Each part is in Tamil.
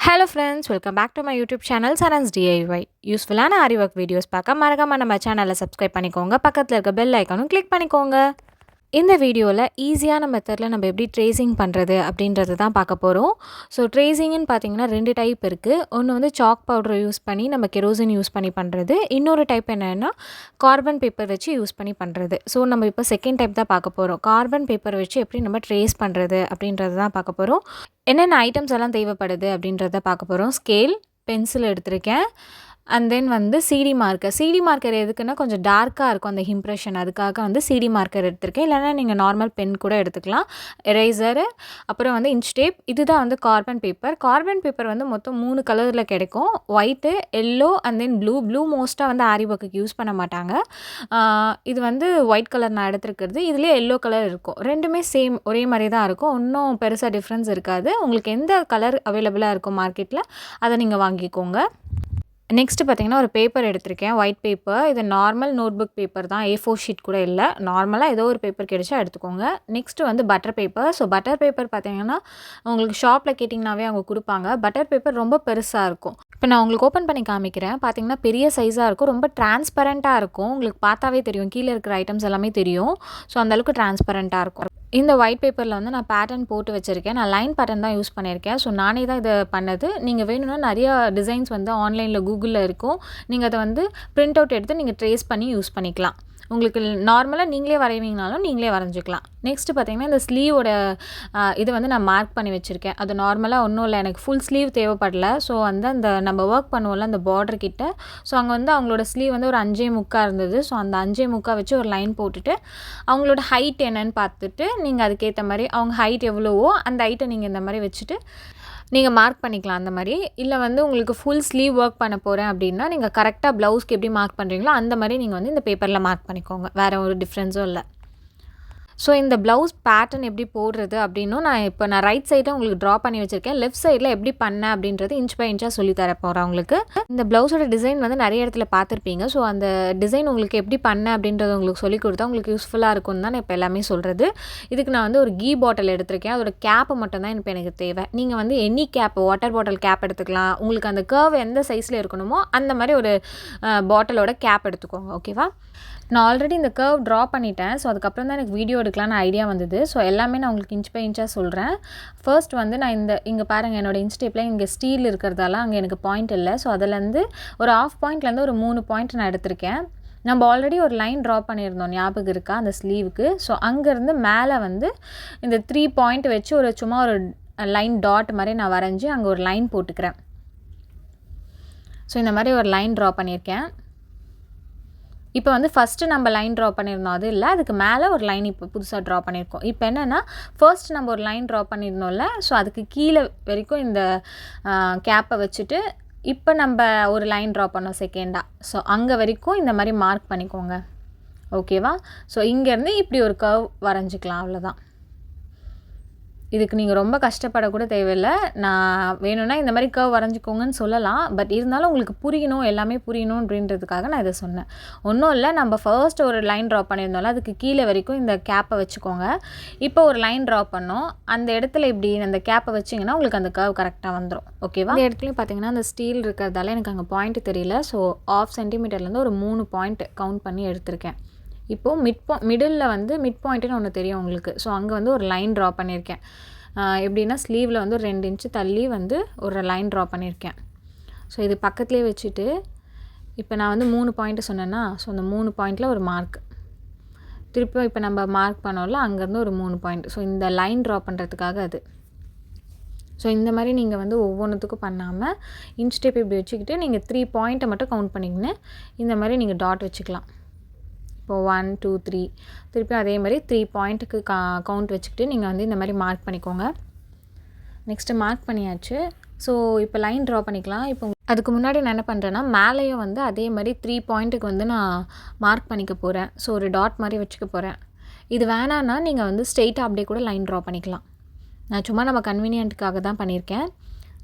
Hello friends, welcome back to my YouTube channel Saran's DIY. யூஸ்ஃபுல்லான Aariwork வீடியோஸ் பார்க்க மறக்காம நம்ம சேனலை சப்ஸ்கிரைப் பண்ணிக்கோங்க. பக்கத்தில் இருக்க பெல் ஐக்கானும் கிளிக் பண்ணிக்கோங்க. இந்த வீடியோவில் ஈஸியான மெத்தடில் நம்ம எப்படி ட்ரேசிங் பண்ணுறது அப்படின்றது தான் பார்க்க போகிறோம். ஸோ ட்ரேசிங்னு பார்த்தீங்கன்னா 2 டைப் இருக்குது. ஒன்று வந்து சாக் பவுடர் யூஸ் பண்ணி நம்ம கெரோசின் யூஸ் பண்ணி பண்ணுறது. இன்னொரு டைப் என்னென்னா கார்பன் பேப்பர் வச்சு யூஸ் பண்ணி பண்ணுறது. ஸோ நம்ம இப்போ செகண்ட் டைப் தான் பார்க்க போகிறோம். கார்பன் பேப்பர் வச்சு எப்படி நம்ம ட்ரேஸ் பண்ணுறது அப்படின்றது தான் பார்க்க போகிறோம். என்னென்ன ஐட்டம்ஸ் எல்லாம் தேவைப்படுது அப்படின்றத பார்க்க போகிறோம். ஸ்கேல், பென்சில் எடுத்திருக்கேன். அண்ட் தென் வந்து சிடி மார்க்கர் எதுக்குன்னா கொஞ்சம் டார்க்காக இருக்கும் அந்த இம்ப்ரெஷன், அதுக்காக வந்து சிடி மார்க்கர் எடுத்திருக்கேன். இல்லைனா நீங்கள் நார்மல் பென் கூட எடுத்துக்கலாம். எரேசரு, அப்புறம் வந்து இன்ச் டேப். இதுதான் வந்து கார்பன் பேப்பர் வந்து மொத்தம் 3 கலரில் கிடைக்கும். White, yellow and then blue மோஸ்ட்டாக வந்து ஆரிவொர்க்குக்கு யூஸ் பண்ண மாட்டாங்க. இது வந்து ஒயிட் கலர் நான் எடுத்துருக்கிறது. இதுலேயே எல்லோ கலர் இருக்கும். ரெண்டுமே சேம் ஒரே மாதிரி தான் இருக்கும். ஒன்றும் பெருசாக டிஃப்ரென்ஸ் இருக்காது. உங்களுக்கு எந்த கலர் அவைலபிளாக இருக்கும் மார்க்கெட்டில் அதை நீங்கள் வாங்கிக்கோங்க. நெக்ஸ்ட்டு பார்த்திங்கன்னா ஒரு பேப்பர் எடுத்திருக்கேன், ஒயிட் பேப்பர். இது நார்மல் நோட் புக் பேப்பர் தான், A4 ஷீட் கூட இல்லை. நார்மலாக ஏதோ ஒரு பேப்பர் கிடைச்சா எடுத்துக்கோங்க. நெக்ஸ்ட்டு வந்து butter paper. So butter paper பார்த்திங்கன்னா உங்களுக்கு ஷாப்பில் கேட்டிங்கனாவே அவங்க கொடுப்பாங்க. பட்டர் பேப்பர் ரொம்ப பெருசாக இருக்கும். இப்போ நான் உங்களுக்கு ஓப்பன் பண்ணி காமிக்கிறேன். பார்த்திங்கன்னா பெரிய சைஸாக இருக்கும், ரொம்ப டிரான்ஸ்பரண்ட்டாக இருக்கும். உங்களுக்கு பார்த்தாவே தெரியும், கீழே இருக்கிற ஐட்டம்ஸ் எல்லாமே தெரியும். ஸோ அந்தளவுக்கு டிரான்ஸ்பரண்ட்டாக இருக்கும். இந்த ஒயிட் பேப்பரில் வந்து நான் பேட்டர்ன் போட்டு வச்சுருக்கேன். நான் லைன் பேட்டர்ன் தான் யூஸ் பண்ணியிருக்கேன். ஸோ நானே தான் இதை பண்ணது. நீங்கள் வேணும்னா நிறையா டிசைன்ஸ் வந்து ஆன்லைனில் கூகுளில் இருக்கும். நீங்கள் அதை வந்து பிரிண்ட் அவுட் எடுத்து நீங்கள் ட்ரேஸ் பண்ணி யூஸ் பண்ணிக்கலாம். உங்களுக்கு நார்மலாக நீங்களே வரைவீங்கனாலும் நீங்களே வரைஞ்சிக்கலாம். நெக்ஸ்ட்டு பார்த்திங்கன்னா இந்த ஸ்லீவோட இது வந்து நான் மார்க் பண்ணி வச்சுருக்கேன். அது நார்மலாக ஒன்றும் இல்லை, எனக்கு ஃபுல் ஸ்லீவ் தேவைப்படல. ஸோ வந்து அந்த நம்ம ஒர்க் பண்ணுவோம்ல அந்த பார்டர் கிட்ட, ஸோ அங்கே வந்து அவங்களோட ஸ்லீவ் வந்து ஒரு 5.25 இருந்தது. ஸோ அந்த 5.25 வச்சு ஒரு லைன் போட்டுட்டு அவங்களோட ஹைட் என்னன்னு பார்த்துட்டு நீங்கள் அதுக்கேற்ற மாதிரி அவங்க ஹைட் எவ்வளவோ அந்த ஹைட்டை நீங்கள் இந்த மாதிரி வச்சுட்டு நீங்கள் மார்க் பண்ணிக்கலாம் அந்த மாதிரி. இல்லை வந்து உங்களுக்கு ஃபுல் ஸ்லீவ் ஒர்க் பண்ண போகிறேன் அப்படின்னா நீங்கள் கரெக்டாக ப்ளவுஸ்க்கு எப்படி மார்க் பண்ணுறீங்களோ அந்த மாதிரி நீங்கள் வந்து இந்த பேப்பரில் மார்க் பண்ணிக்கோங்க. வேறு ஒரு டிஃப்ரென்ஸும் இல்லை. ஸோ இந்த ப்ளவுஸ் பேட்டர்ன் எப்படி போடுறது அப்படின்னும் நான் ரைட் சைடை உங்களுக்கு ட்ரா பண்ணி வச்சுருக்கேன். லெஃப்ட் சைடில் எப்படி பண்ணேன் அப்படின்றது இன்ச் பை இன்ச்சாக சொல்லித்தர போகிறேன் உங்களுக்கு. இந்த ப்ளவுஸோட டிசைன் வந்து நிறைய இடத்துல பார்த்துருப்பீங்க. ஸோ அந்த டிசைன் உங்களுக்கு எப்படி பண்ணேன் அப்படின்றத உங்களுக்கு சொல்லிக் கொடுத்தா உங்களுக்கு யூஸ்ஃபுல்லாக இருக்கும்னு தான் நான் இப்போ எல்லாமே சொல்கிறது. இதுக்கு நான் வந்து ஒரு கீ பாட்டில் எடுத்திருக்கேன். அதோட கேப்பு மட்டும்தான் இப்போ எனக்கு தேவை. நீங்கள் வந்து any cap, water bottle cap எடுத்துக்கலாம். உங்களுக்கு அந்த கர்வ் எந்த சைஸில் இருக்கணுமோ அந்த மாதிரி ஒரு பாட்டிலோட கேப் எடுத்துக்கோங்க. ஓகேவா? நான் ஆல்ரெடி இந்த கர்வ் ட்ரா பண்ணிட்டேன். ஸோ அதுக்கப்புறம் தான் எனக்கு வீடியோ எடுக்கலான்னு ஐடியா வந்தது. ஸோ எல்லாமே நான் உங்களுக்கு இன்ச் பை இன்ச்சாக சொல்கிறேன். ஃபர்ஸ்ட் வந்து நான் இங்கே பாருங்கள், என்னோடய இன்ச் டேப்பில் இங்கே ஸ்டீல் இருக்கிறதால அங்கே எனக்கு பாயிண்ட் இல்லை. ஸோ அதிலேருந்து ஒரு 1/2 பாயிண்ட்லேருந்து ஒரு 3 பாயிண்ட் நான் எடுத்திருக்கேன். நம்ம ஆல்ரெடி ஒரு லைன் ட்ரா பண்ணியிருந்தோம், ஞாபகம் இருக்கா அந்த ஸ்லீவுக்கு? ஸோ அங்கேருந்து மேலே வந்து இந்த 3 பாயிண்ட் வச்சு சும்மா ஒரு லைன் டாட் மாதிரி நான் வரைஞ்சி அங்கே ஒரு லைன் போட்டுக்கிறேன். ஸோ இந்த மாதிரி ஒரு லைன் ட்ரா பண்ணியிருக்கேன். இப்போ வந்து ஃபஸ்ட்டு நம்ம லைன் ட்ரா பண்ணியிருந்தோம், அது இல்லை, அதுக்கு மேலே ஒரு லைன் இப்போ புதுசாக ட்ரா பண்ணியிருக்கோம். இப்போ என்னென்னா ஃபர்ஸ்ட் நம்ம ஒரு லைன் ட்ரா பண்ணியிருந்தோம்ல, ஸோ அதுக்கு கீழே வரைக்கும் இந்த கேப்பை வச்சுட்டு இப்போ நம்ம ஒரு லைன் ட்ரா பண்ணோம் செகண்டாக. ஸோ அங்கே வரைக்கும் இந்த மாதிரி மார்க் பண்ணிக்கோங்க. ஓகேவா? ஸோ இங்கேருந்து இப்படி ஒரு கர்வ் வரைஞ்சிக்கலாம், அவ்வளோதான். இதுக்கு நீங்கள் ரொம்ப கஷ்டப்படக்கூட தேவையில்லை. நான் வேணும்னா இந்த மாதிரி கர்வ் வரைஞ்சிக்கோங்கன்னு சொல்லலாம். பட் இருந்தாலும் உங்களுக்கு புரியணும், எல்லாமே புரியணும் அப்படின்றதுக்காக நான் இதை சொன்னேன். ஒன்றும் இல்லை, நம்ம ஃபர்ஸ்ட் ஒரு லைன் ட்ரா பண்ணியிருந்தோம்ல, அதுக்கு கீழே வரைக்கும் இந்த கேப்பை வச்சுக்கோங்க. இப்போ ஒரு லைன் ட்ரா பண்ணோம், அந்த இடத்துல இப்படி அந்த கேப்பை வச்சிங்கன்னா உங்களுக்கு அந்த கர்வ் கரெக்டாக வந்துடும். ஓகேவா? இந்த இடத்துலையும் பார்த்தீங்கன்னா அந்த ஸ்டீல் இருக்கிறதால எனக்கு அங்கே பாயிண்ட் தெரியல. ஸோ 1/2 சென்டிமீட்டர்லேருந்து ஒரு 3 பாயிண்ட் கவுண்ட் பண்ணி எடுத்திருக்கேன். இப்போது மிடில் வந்து மிட் பாயிண்ட்டுன்னு ஒன்று தெரியும் உங்களுக்கு. ஸோ அங்கே வந்து ஒரு லைன் ட்ரா பண்ணியிருக்கேன். எப்படின்னா ஸ்லீவில் வந்து ஒரு 2 இன்ச்சு தள்ளி வந்து ஒரு லைன் ட்ரா பண்ணியிருக்கேன். ஸோ இது பக்கத்துலேயே வச்சுட்டு இப்போ நான் வந்து 3 பாயிண்ட்டு சொன்னேன்னா, ஸோ அந்த 3 பாயிண்ட்டில் ஒரு மார்க், திருப்பியும் இப்போ நம்ம மார்க் பண்ணோம்ல அங்கேருந்து ஒரு 3 பாயிண்ட். ஸோ இந்த லைன் ட்ரா பண்ணுறதுக்காக அது. ஸோ இந்த மாதிரி நீங்கள் வந்து ஒவ்வொன்றுத்துக்கும் பண்ணாமல் இன்ச் டேப் இப்படி வச்சுக்கிட்டு நீங்கள் 3 பாயிண்ட்டை மட்டும் கவுண்ட் பண்ணிக்கின்னு இந்த மாதிரி நீங்கள் டாட் வச்சுக்கலாம். இப்போது 1 2 3 திருப்பியும் அதே மாதிரி 3 பாயிண்ட்டுக்கு கவுண்ட் வச்சுக்கிட்டு நீங்கள் வந்து இந்த மாதிரி மார்க் பண்ணிக்கோங்க. நெக்ஸ்ட்டு மார்க் பண்ணியாச்சு. ஸோ இப்போ லைன் ட்ரா பண்ணிக்கலாம். இப்போ அதுக்கு முன்னாடி நான் என்ன பண்ணுறேன்னா மேலேயும் வந்து அதே மாதிரி 3 பாயிண்ட்டுக்கு வந்து நான் மார்க் பண்ணிக்க போகிறேன். ஸோ ஒரு டாட் மாதிரி வச்சுக்க போகிறேன். இது வேணான்னா நீங்கள் வந்து ஸ்ட்ரெயிட்டாக அப்படியே கூட லைன் ட்ரா பண்ணிக்கலாம். நான் சும்மா நம்ம கன்வீனியன்ட்டுக்காக தான் பண்ணியிருக்கேன்.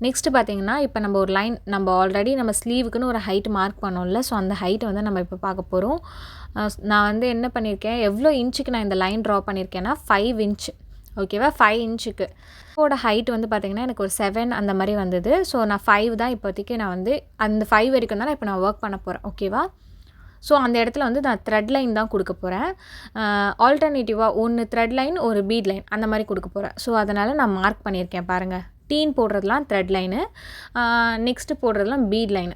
நெக்ஸ்ட்டு பார்த்தீங்கன்னா இப்போ நம்ம ஒரு லைன் நம்ம ஆல்ரெடி நம்ம ஸ்லீவுக்குன்னு ஒரு ஹைட் மார்க் பண்ணோம்ல, ஸோ அந்த ஹைட்டை வந்து நம்ம இப்போ பார்க்க போகிறோம். நான் வந்து என்ன பண்ணியிருக்கேன், எவ்வளோ இன்ச்சுக்கு நான் இந்த லைன் ட்ரா பண்ணியிருக்கேன்னா 5 இன்ச். ஓகேவா 5 இன்ச்சுக்கு. இதோட ஹைட் வந்து பார்த்திங்கன்னா எனக்கு ஒரு 7 அந்த மாதிரி வந்தது. ஸோ நான் 5 தான் இப்போதைக்கு நான் வந்து அந்த 5 வரைக்கும் தான் இப்போ நான் ஒர்க் பண்ண போகிறேன். ஓகேவா? ஸோ அந்த இடத்துல வந்து நான் த்ரெட் லைன் தான் கொடுக்க போகிறேன். ஆல்டர்னேட்டிவாக ஒன்று த்ரெட் லைன் ஒரு பீட் லைன் அந்த மாதிரி கொடுக்க போகிறேன். ஸோ அதனால் நான் மார்க் பண்ணியிருக்கேன் பாருங்கள். டீன் போடுறதுலாம் த்ரெட் லைனு, நெக்ஸ்ட்டு போடுறதுலாம் பீட் லைனு.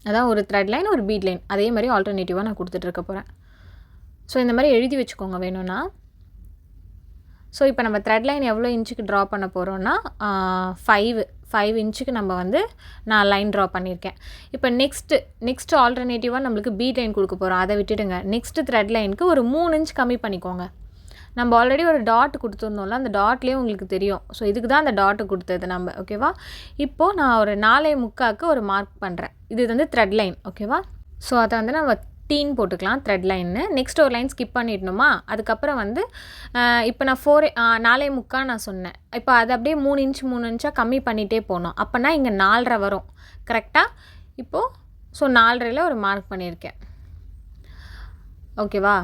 அதான் ஒரு த்ரெட் லைன் ஒரு பீட் லைன் அதே மாதிரி ஆல்டர்னேட்டிவாக நான் கொடுத்துட்ருக்க போகிறேன். ஸோ இந்த மாதிரி எழுதி வச்சுக்கோங்க வேணும்னா. ஸோ இப்போ நம்ம த்ரெட் லைன் எவ்வளோ இன்ச்சுக்கு ட்ரா பண்ண போகிறோன்னா 5 இன்ச்சுக்கு நம்ம வந்து நான் லைன் ட்ரா பண்ணியிருக்கேன். இப்போ நெக்ஸ்ட்டு ஆல்டர்னேட்டிவாக நம்மளுக்கு பீட் லைன் கொடுக்க போகிறோம். அதை விட்டுடுங்க. நெக்ஸ்ட்டு த்ரெட் லைனுக்கு ஒரு 3 இன்ச் கம்மி பண்ணிக்கோங்க. நம்ம ஆல்ரெடி ஒரு டாட் கொடுத்துருந்தோம்ல, அந்த டாட்லேயே உங்களுக்கு தெரியும். ஸோ இதுக்கு தான் அந்த டாட்டு கொடுத்தது நம்ம. ஓகேவா? இப்போது நான் ஒரு 4.75க்கு ஒரு மார்க் பண்ணுறேன். இது வந்து த்ரெட் லைன். ஓகேவா? ஸோ அதை வந்து நம்ம டீன் போட்டுக்கலாம் த்ரெட் லைன்னு. நெக்ஸ்ட் ஒரு லைன் ஸ்கிப் பண்ணிடணுமா? அதுக்கப்புறம் வந்து இப்போ நான் 4.75 நான் சொன்னேன். இப்போ அது அப்படியே 3 இன்ச்சாக கம்மி பண்ணிகிட்டே போகணும். அப்போனா இங்கே 4.5 வரும் கரெக்டாக. இப்போது ஸோ 4.5ல் ஒரு மார்க் பண்ணியிருக்கேன். ஓகேவா?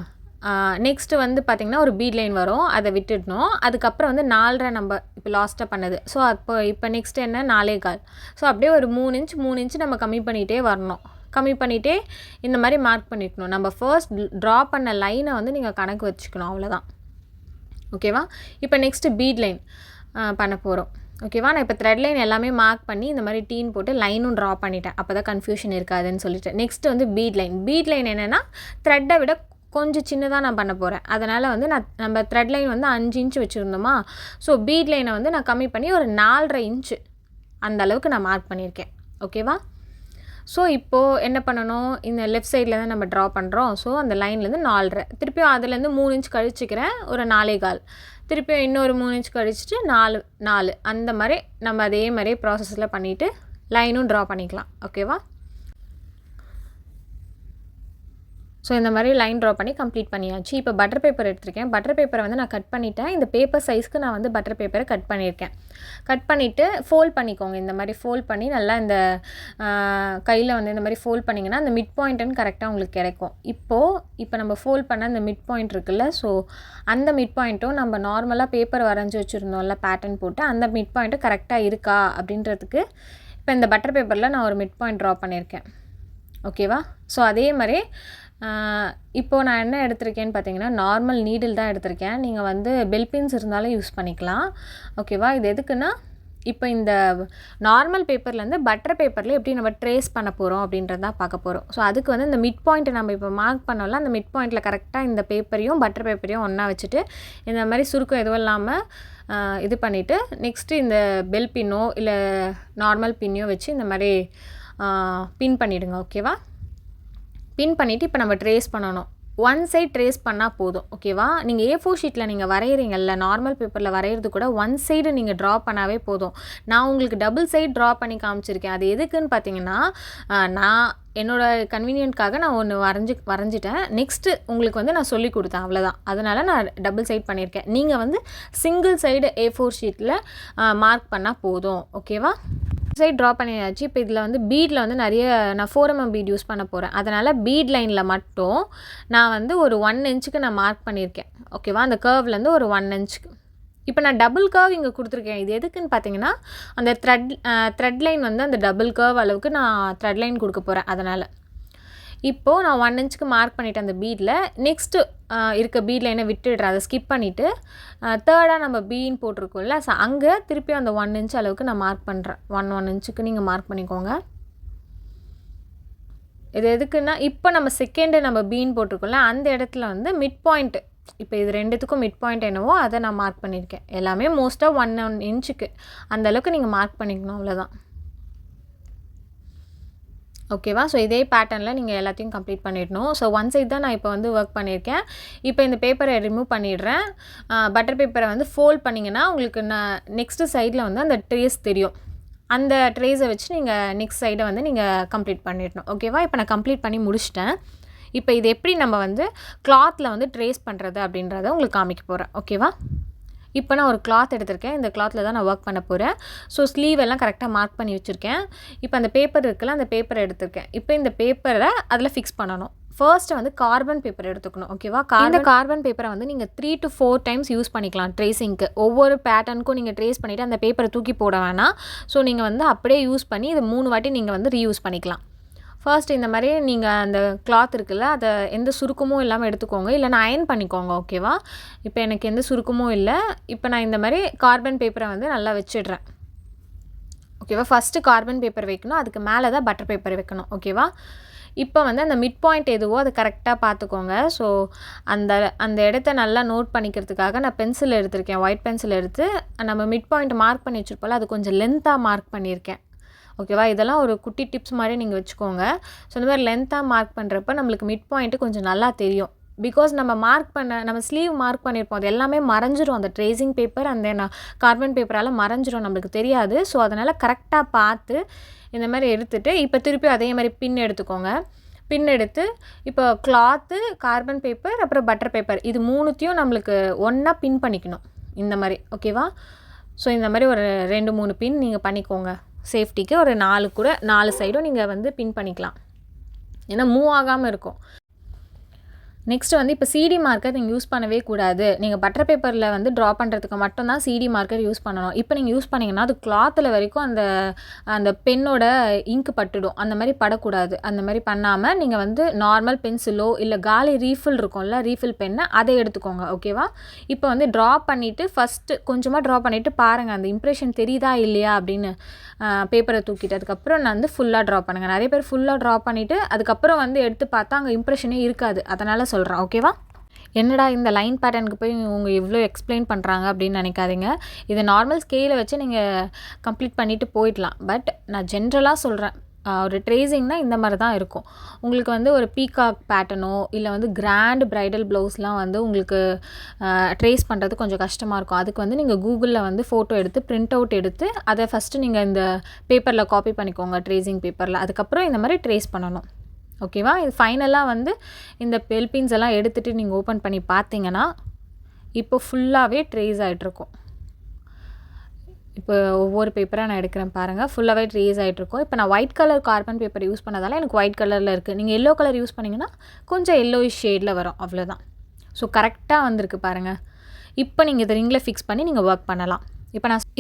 நெக்ஸ்ட்டு வந்து பார்த்திங்கன்னா ஒரு பீட் லைன் வரும், அதை விட்டுடணும். அதுக்கப்புறம் வந்து 4.5 நம்ம இப்போ லாஸ்ட்டாக பண்ணது. ஸோ இப்போ நெக்ஸ்ட்டு என்ன 4.25. ஸோ அப்படியே ஒரு 3 இன்ச் நம்ம கம்மி பண்ணிகிட்டே வரணும். கம்மி பண்ணிகிட்டே இந்த மாதிரி மார்க் பண்ணிக்கணும். நம்ம ஃபர்ஸ்ட் ட்ரா பண்ண லைனை வந்து நீங்கள் கணக்கு வச்சுக்கணும், அவ்வளோதான். ஓகேவா? இப்போ நெக்ஸ்ட்டு பீட் லைன் பண்ண போகிறோம். ஓகேவா? நான் இப்போ த்ரெட் லைன் எல்லாமே மார்க் பண்ணி இந்த மாதிரி டீன் போட்டு லைனும் ட்ரா பண்ணிட்டேன். அப்போ தான் கன்ஃபியூஷன் இருக்காதுன்னு சொல்லிட்டு. நெக்ஸ்ட்டு வந்து பீட் லைன் என்னென்னா த்ரெட்டை விட கொஞ்சம் சின்னதாக நான் பண்ண போகிறேன். அதனால் வந்து நம்ம த்ரெட் லைன் வந்து 5 இன்ச்சு வச்சுருந்தோமா? ஸோ பீட் லைனை வந்து நான் கம்மி பண்ணி ஒரு 4.5 இன்ச்சு அந்த அளவுக்கு நான் மார்க் பண்ணியிருக்கேன். ஓகேவா? ஸோ இப்போது என்ன பண்ணணும்? இந்த லெஃப்ட் சைடில் தான் நம்ம ட்ரா பண்ணுறோம். ஸோ அந்த லைன்லேருந்து 4.5 திருப்பியும் அதுலேருந்து 3 இன்ச் கழிச்சிக்கிறேன். ஒரு 4.25 திருப்பியும் இன்னொரு 3 இன்ச் கழிச்சிட்டு 4 அந்த மாதிரி நம்ம அதே மாதிரி ப்ராசஸில் பண்ணிவிட்டு லைனும் ட்ரா பண்ணிக்கலாம். ஓகேவா? ஸோ இந்த மாதிரி லைன் ட்ரா பண்ணி கம்ப்ளீட் பண்ணியாச்சு. இப்போ பட்டர் பேப்பர் எடுத்திருக்கேன். பட்டர் பேப்பரை வந்து நான் கட் பண்ணிவிட்டேன். இந்த பேப்பர் சைஸ்க்கு நான் வந்து பட்டர் பேப்பரை கட் பண்ணியிருக்கேன். கட் பண்ணிவிட்டு ஃபோல்ட் பண்ணிக்கோங்க. இந்த மாதிரி ஃபோல்ட் பண்ணி நல்லா இந்த கையில் வந்து இந்த மாதிரி ஃபோல்ட் பண்ணிங்கன்னா அந்த மிட் பாயிண்ட்டுன்னு கரெக்டாக உங்களுக்கு கிடைக்கும். இப்போ நம்ம ஃபோல்ட் பண்ண அந்த மிட் பாயிண்ட் இருக்குல்ல, ஸோ அந்த மிட் பாயிண்ட்டும் நம்ம நார்மலாக பேப்பர் வரைஞ்சி வச்சுருந்தோம்ல பேட்டர்ன் போட்டு, அந்த மிட் பாயிண்ட்டு கரெக்டாக இருக்கா அப்படின்றதுக்கு இப்போ இந்த பட்டர் பேப்பரில் நான் ஒரு மிட் பாயிண்ட் ட்ரா பண்ணியிருக்கேன். ஓகேவா? ஸோ அதே மாதிரி இப்போது நான் என்ன எடுத்திருக்கேன்னு பார்த்தீங்கன்னா நார்மல் நீடில் தான் எடுத்திருக்கேன். நீங்கள் வந்து பெல் பின்ஸ் இருந்தாலும் யூஸ் பண்ணிக்கலாம். ஓகேவா? இது எதுக்குன்னா இப்போ இந்த நார்மல் பேப்பர்லேருந்து பட்டர் பேப்பரில் எப்படி நம்ம ட்ரேஸ் பண்ண போகிறோம் அப்படின்றது தான் பார்க்க போகிறோம். ஸோ அதுக்கு வந்து இந்த மிட் பாயிண்ட்டை நம்ம இப்போ மார்க் பண்ணோம்ல, அந்த மிட் பாயிண்ட்டில் கரெக்டாக இந்த பேப்பரையும் பட்டர் பேப்பரையும் ஒன்றா வச்சுட்டு இந்த மாதிரி சுருக்கம் எதுவும் இல்லாமல் இது பண்ணிவிட்டு நெக்ஸ்ட்டு இந்த பெல் பின்னோ இல்லை நார்மல் பின்னையோ வச்சு இந்த மாதிரி பின் பண்ணிவிடுங்க. ஓகேவா? பின் பண்ணிவிட்டு இப்போ நம்ம ட்ரேஸ் பண்ணணும். ஒன் சைட் ட்ரேஸ் பண்ணால் போதும். ஓகேவா? நீங்கள் A4 ஷீட்டில் நீங்கள் வரைகிறீங்கல்ல, நார்மல் பேப்பரில் வரைகிறது கூட ஒன் சைடு நீங்கள் ட்ரா பண்ணாவே போதும். நான் உங்களுக்கு டபுள் சைட் ட்ரா பண்ணி காமிச்சிருக்கேன். அது எதுக்குன்னு பார்த்தீங்கன்னா நான் என்னோடய கன்வீனியன்ட்காக நான் ஒன்று வரைஞ்சிட்டேன். நெக்ஸ்ட்டு உங்களுக்கு வந்து நான் சொல்லி கொடுத்தேன், அவ்வளோதான். அதனால் நான் டபுள் சைட் பண்ணியிருக்கேன். நீங்கள் வந்து சிங்கிள் சைடு A4 ஷீட்டில் மார்க் பண்ணால் போதும். ஓகேவா? சைட் ட்ரா பண்ணியாச்சு. இப்போ இதில் வந்து பீடில் வந்து நிறைய நான் 4mm பீட் யூஸ் பண்ண போகிறேன். அதனால் பீட் லைனில் மட்டும் நான் வந்து ஒரு 1 இன்ச்சுக்கு நான் மார்க் பண்ணியிருக்கேன். ஓகேவா? அந்த கர்வ்லேருந்து ஒரு 1 இன்ச்சுக்கு. இப்போ நான் டபுள் கர்வ் இங்கே கொடுத்துருக்கேன். இது எதுக்குன்னு பார்த்தீங்கன்னா அந்த த்ரெட் லைன் வந்து அந்த டபுள் கர்வ் அளவுக்கு நான் த்ரெட் லைன் கொடுக்க போகிறேன். அதனால் இப்போது நான் 1 இன்ச்சுக்கு மார்க் பண்ணிவிட்டேன் அந்த பீடில். நெக்ஸ்ட்டு இருக்க பீட் லைனை விட்டுடுறேன், அதை ஸ்கிப் பண்ணிவிட்டு தேர்டாக நம்ம பீன் போட்டிருக்கோம்ல, ஸோ அங்கே திருப்பி அந்த 1 இன்ச் அளவுக்கு நான் மார்க் பண்ணுறேன். 1 இன்ச்சுக்கு நீங்கள் மார்க் பண்ணிக்கோங்க. இது எதுக்குன்னா இப்போ நம்ம செகண்டு நம்ம பீன் போட்டிருக்கோம்ல, அந்த இடத்துல வந்து மிட் பாயிண்ட்டு, இப்போ இது ரெண்டுத்துக்கும் மிட் பாயிண்ட் என்னவோ அதை நான் மார்க் பண்ணியிருக்கேன். எல்லாமே மோஸ்ட்டாக 1 இன்ச்சுக்கு அந்தளவுக்கு நீங்கள் மார்க் பண்ணிக்கணும், அவ்வளோதான். ஓகேவா? ஸோ இதே பேட்டர்னில் நீங்கள் எல்லாத்தையும் கம்ப்ளீட் பண்ணிடணும். ஸோ ஒன் சைட் தான் நான் இப்போ வந்து ஒர்க் பண்ணியிருக்கேன். இப்போ இந்த பேப்பரை ரிமூவ் பண்ணிடுறேன். பட்டர் பேப்பரை வந்து ஃபோல்ட் பண்ணிங்கன்னா உங்களுக்கு நெக்ஸ்ட்டு சைடில் வந்து அந்த ட்ரேஸ் தெரியும். அந்த ட்ரேஸை வச்சு நீங்கள் நெக்ஸ்ட் சைடை வந்து நீங்கள் கம்ப்ளீட் பண்ணிடணும். ஓகேவா? இப்போ நான் கம்ப்ளீட் பண்ணி முடிச்சிட்டேன். இப்போ இது எப்படி நம்ம வந்து கிளாத்தில் வந்து ட்ரேஸ் பண்ணுறது அப்படின்றத உங்களுக்கு காமிக்க போகிறேன். ஓகேவா? இப்போ நான் ஒரு கிளாத் எடுத்திருக்கேன். இந்த கிளாத்தில் தான் நான் ஒர்க் பண்ண போகிறேன். ஸோ ஸ்லீவ் எல்லாம் கரெக்டாக மார்க் பண்ணி வச்சுருக்கேன். இப்போ அந்த பேப்பர் இருக்குல்ல, அந்த பேப்பரை எடுத்திருக்கேன். இப்போ இந்த பேப்பரை அதில் ஃபிக்ஸ் பண்ணணும். ஃபர்ஸ்ட்டு வந்து கார்பன் பேப்பர் எடுத்துக்கணும். ஓகேவா? இந்த கார்பன் பேப்பரை வந்து நீங்கள் 3 to 4 டைம்ஸ் யூஸ் பண்ணிக்கலாம் ட்ரேசிங்க்கு. ஒவ்வொரு பேட்டர்னுக்கும் நீங்கள் ட்ரேஸ் பண்ணிவிட்டு அந்த பேப்பரை தூக்கி போட வேணாம். ஸோ நீங்கள் வந்து அப்படியே யூஸ் பண்ணி இது 3 வாட்டி நீங்கள் வந்து ரீயூஸ் பண்ணிக்கலாம். ஃபர்ஸ்ட் இந்த மாதிரி நீங்கள் அந்த கிளாத் இருக்குல்ல, அதை எந்த சுருக்கமும் இல்லாமல் எடுத்துக்கோங்க. இல்லைனா அயர்ன் பண்ணிக்கோங்க. ஓகேவா? இப்போ எனக்கு எந்த சுருக்கமும் இல்லை. இப்போ நான் இந்த மாதிரி கார்பன் பேப்பரை வந்து நல்லா வச்சிடுறேன். ஓகேவா? ஃபஸ்ட்டு கார்பன் பேப்பர் வைக்கணும், அதுக்கு மேலே தான் பட்டர் பேப்பர் வைக்கணும். ஓகேவா? இப்போ வந்து அந்த மிட் பாயிண்ட் எதுவோ அதை கரெக்டாக பார்த்துக்கோங்க. ஸோ அந்த இடத்த நல்லா நோட் பண்ணிக்கிறதுக்காக நான் பென்சில் எடுத்திருக்கேன். ஒயிட் பென்சில் எடுத்து நம்ம மிட் பாயிண்ட் மார்க் பண்ணி வச்சுருப்போம்ல, அது கொஞ்சம் லென்த்தாக மார்க் பண்ணியிருக்கேன். ஓகேவா? இதெல்லாம் ஒரு குட்டி டிப்ஸ் மாதிரி நீங்கள் வச்சுக்கோங்க. ஸோ இந்த மாதிரி லென்த்தாக மார்க் பண்ணுறப்ப நம்மளுக்கு மிட் பாயிண்ட்டு கொஞ்சம் நல்லா தெரியும். பிகாஸ் நம்ம ஸ்லீவ் மார்க் பண்ணியிருப்போம், அது எல்லாமே மறைஞ்சிரும். அந்த ட்ரேசிங் பேப்பர் அந்த கார்பன் பேப்பரால் மறைஞ்சிரும், நம்மளுக்கு தெரியாது. ஸோ அதனால் கரெக்டாக பார்த்து இந்த மாதிரி எடுத்துகிட்டு இப்போ திருப்பி அதே மாதிரி பின் எடுத்துக்கோங்க. பின் எடுத்து இப்போ கிளாத்து, கார்பன் பேப்பர், அப்புறம் பட்டர் பேப்பர் இது 3த்தையும் நம்மளுக்கு ஒன்றா பின் பண்ணிக்கணும் இந்த மாதிரி. ஓகேவா? ஸோ இந்த மாதிரி ஒரு 2-3 பின் நீங்கள் பண்ணிக்கோங்க. சேஃப்டிக்கு ஒரு 4 சைடும் நீங்கள் வந்து பின் பண்ணிக்கலாம். ஏன்னா மூவ் ஆகாமல் இருக்கும். நெக்ஸ்ட்டு வந்து இப்போ சிடி மார்க்கர் நீங்கள் யூஸ் பண்ணவே கூடாது. நீங்கள் பட்டர் பேப்பரில் வந்து ட்ரா பண்ணுறதுக்கு மட்டும்தான் சிடி மார்க்கர் யூஸ் பண்ணணும். இப்போ நீங்கள் யூஸ் பண்ணிங்கன்னா அது கிளாத்தில் வரைக்கும் அந்த பென்னோட இங்கு பட்டுடும். அந்த மாதிரி படக்கூடாது. அந்த மாதிரி பண்ணாமல் நீங்கள் வந்து நார்மல் பென்சிலோ இல்லை காலி ரீஃபில் இருக்கும்ல, ரீஃபில் பென்னு அதை எடுத்துக்கோங்க. ஓகேவா? இப்போ வந்து ட்ரா பண்ணிவிட்டு ஃபஸ்ட்டு கொஞ்சமாக ட்ரா பண்ணிவிட்டு பாருங்கள் அந்த இம்ப்ரெஷன் தெரியுதா இல்லையா அப்படின்னு. பேப்பரை தூக்கிட்டு அதுக்கப்புறம் நான் வந்து ஃபுல்லாக ட்ரா பண்ணுங்கள். நிறைய பேர் ஃபுல்லாக ட்ரா பண்ணிவிட்டு அதுக்கப்புறம் வந்து எடுத்து பார்த்தா அங்கே இம்ப்ரெஷனே இருக்காது. அதனால் சொல்கிறேன். ஓகேவா? என்னடா இந்த லைன் பேட்டர்னுக்கு போய் இவங்க இவ்வளோ எக்ஸ்பிளைன் பண்ணுறாங்க அப்படின்னு நினைக்காதீங்க. இதை நார்மல் ஸ்கேலை வச்சு நீங்கள் கம்ப்ளீட் பண்ணிவிட்டு போயிடலாம். பட் நான் ஜென்ரலாக சொல்கிறேன், ஒரு ட்ரேசிங்னால் இந்த மாதிரி தான் இருக்கும். உங்களுக்கு வந்து ஒரு பீகாக் பேட்டர்னோ இல்லை வந்து கிராண்ட் ப்ரைடல் ப்ளவுஸ்லாம் வந்து உங்களுக்கு ட்ரேஸ் பண்ணுறது கொஞ்சம் கஷ்டமாக இருக்கும். அதுக்கு வந்து நீங்கள் கூகுளில் வந்து ஃபோட்டோ எடுத்து பிரிண்ட் அவுட் எடுத்து அதை ஃபஸ்ட்டு நீங்கள் இந்த பேப்பரில் காப்பி பண்ணிக்கோங்க, ட்ரேசிங் பேப்பரில். அதுக்கப்புறம் இந்த மாதிரி ட்ரேஸ் பண்ணணும். ஓகேவா? இது ஃபைனலாக வந்து இந்த பெல்பின்ஸ் எல்லாம் எடுத்துகிட்டு நீங்கள் ஓப்பன் பண்ணி பார்த்தீங்கன்னா இப்போ ஃபுல்லாகவே ட்ரேஸ் ஆகிட்ருக்கும். இப்போ ஒவ்வொரு பேப்பராக நான் எடுக்கிறேன் பாருங்கள், ஃபுல்லாகவே ட்ரேஸ் ஆகிட்ருக்கும். இப்போ நான் white colour carbon paper use பண்ணதால் எனக்கு ஒயிட் கலரில் இருக்குது. நீங்கள் எல்லோ கலர் யூஸ் பண்ணிங்கன்னா கொஞ்சம் எல்லோயிஷ் ஷேடில் வரும், அவ்வளோதான். ஸோ கரெக்டாக வந்திருக்கு பாருங்கள். இப்போ நீங்கள் இதை ரிங்கில் ஃபிக்ஸ் பண்ணி நீங்கள் ஒர்க் பண்ணலாம்.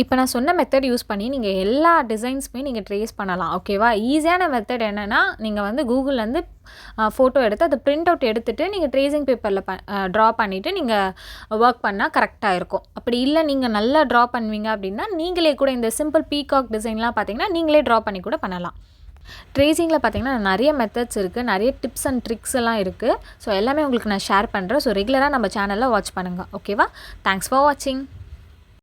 இப்போ நான் சொன்ன மெத்தட் யூஸ் பண்ணி நீங்கள் எல்லா டிசைன்ஸுமே நீங்கள் ட்ரேஸ் பண்ணலாம். ஓகேவா? ஈஸியான மெத்தட் என்னென்னா, நீங்கள் வந்து கூகுள்லேருந்து ஃபோட்டோ எடுத்து அதை பிரிண்ட் அவுட் எடுத்துகிட்டு நீங்கள் ட்ரேசிங் பேப்பரில் ட்ரா பண்ணிவிட்டு நீங்கள் ஒர்க் பண்ணால் கரெக்டாக இருக்கும். அப்படி இல்லை நீங்கள் நல்லா ட்ரா பண்ணுவீங்க அப்படின்னா நீங்களே கூட இந்த சிம்பிள் பீகாக் டிசைன்லாம் பார்த்தீங்கன்னா நீங்களே ட்ரா பண்ணி கூட பண்ணலாம். ட்ரேசிங்கில் பார்த்தீங்கன்னா நிறைய மெத்தட்ஸ் இருக்குது, நிறைய டிப்ஸ் அண்ட் ட்ரிக்ஸ் எல்லாம் இருக்குது. ஸோ எல்லாமே உங்களுக்கு நான் ஷேர் பண்ணுறேன். ஸோ ரெகுலராக நம்ம சேனலில் வாட்ச் பண்ணுங்கள். ஓகேவா? தேங்க்ஸ் ஃபார் வாட்சிங்.